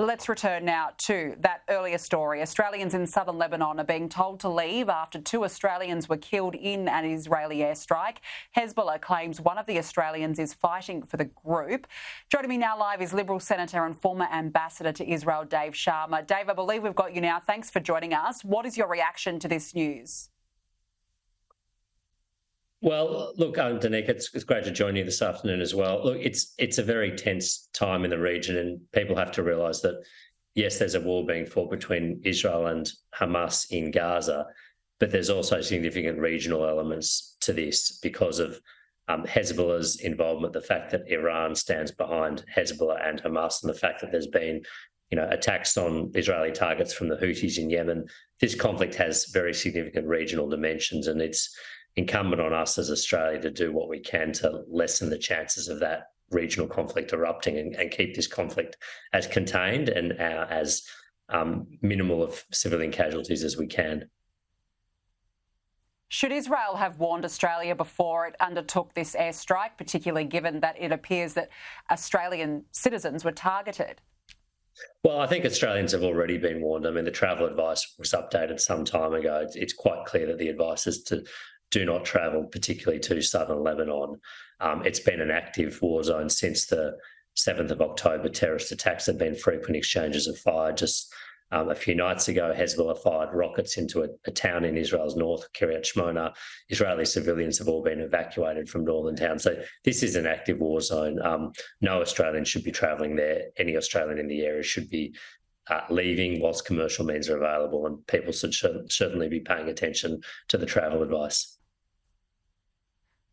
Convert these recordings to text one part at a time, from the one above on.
Let's return now to that earlier story. Australians in southern Lebanon are being told to leave after 2 Australians were killed in an Israeli airstrike. Hezbollah claims one of the Australians is fighting for the group. Joining me now live is Liberal Senator and former Ambassador to Israel, Dave Sharma. Dave, I believe we've got you now. Thanks for joining us. What is your reaction to this news? Well, look, Danica, it's great to join you this afternoon as well. Look, it's a very tense time in the region, and people have to realise that, yes, there's a war being fought between Israel and Hamas in Gaza, but there's also significant regional elements to this because of Hezbollah's involvement, the fact that Iran stands behind Hezbollah and Hamas, and the fact that there's been attacks on Israeli targets from the Houthis in Yemen. This conflict has very significant regional dimensions, and it's incumbent on us as Australia to do what we can to lessen the chances of that regional conflict erupting and keep this conflict as contained and as minimal of civilian casualties as we can. Should Israel have warned Australia before it undertook this airstrike, particularly given that it appears that Australian citizens were targeted? Well, I think Australians have already been warned. I mean, the travel advice was updated some time ago. It's quite clear that the advice is to do not travel, particularly to southern Lebanon. It's been an active war zone since the 7th of October terrorist attacks. There have been frequent exchanges of fire. Just a few nights ago, Hezbollah fired rockets into a town in Israel's north, Kiryat Shmona. Israeli civilians have all been evacuated from northern towns. So this is an active war zone. No Australian should be travelling there. Any Australian in the area should be leaving whilst commercial means are available, and people should certainly be paying attention to the travel advice.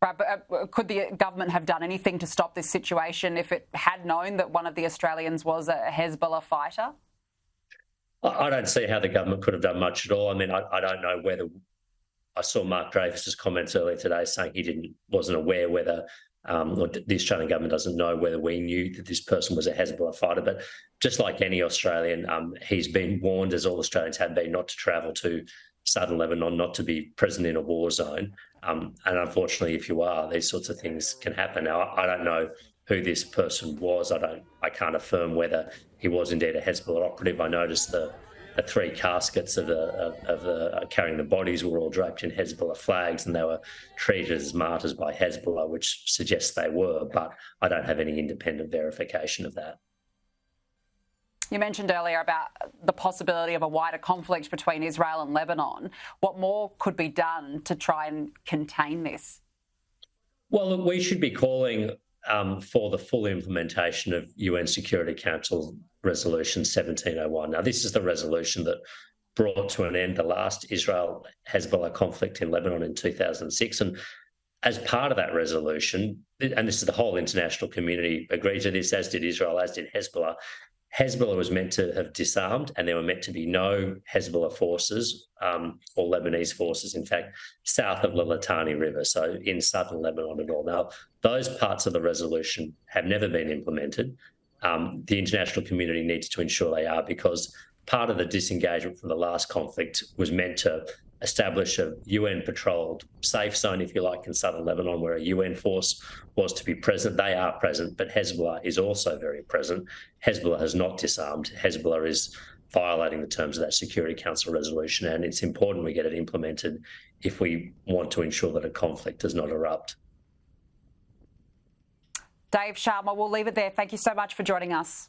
Right, but could the government have done anything to stop this situation if it had known that one of the Australians was a Hezbollah fighter? I don't see how the government could have done much at all. I mean, I don't know whether... I saw Mark Dreyfus's comments earlier today saying he wasn't aware whether, or the Australian government doesn't know whether we knew that this person was a Hezbollah fighter. But just like any Australian, he's been warned, as all Australians have been, not to travel to southern Lebanon, not to be present in a war zone. And unfortunately, if you are, these sorts of things can happen. Now, I don't know who this person was. I can't affirm whether he was indeed a Hezbollah operative. I noticed the 3 caskets of the carrying the bodies were all draped in Hezbollah flags, and they were treated as martyrs by Hezbollah, which suggests they were, but I don't have any independent verification of that. You mentioned earlier about the possibility of a wider conflict between Israel and Lebanon. What more could be done to try and contain this? Well, look, we should be calling for the full implementation of UN Security Council Resolution 1701. Now, this is the resolution that brought to an end the last Israel-Hezbollah conflict in Lebanon in 2006. And as part of that resolution, and this is the whole international community agreed to this, as did Israel, as did Hezbollah, Hezbollah was meant to have disarmed, and there were meant to be no Hezbollah forces or Lebanese forces, in fact, south of the Litani River, so in southern Lebanon at all. Now, those parts of the resolution have never been implemented. The international community needs to ensure they are, because part of the disengagement from the last conflict was meant to establish a UN-patrolled safe zone, if you like, in southern Lebanon, where a UN force was to be present. They are present, but Hezbollah is also very present. Hezbollah has not disarmed. Hezbollah is violating the terms of that Security Council resolution, and it's important we get it implemented if we want to ensure that a conflict does not erupt. Dave Sharma, we'll leave it there. Thank you so much for joining us.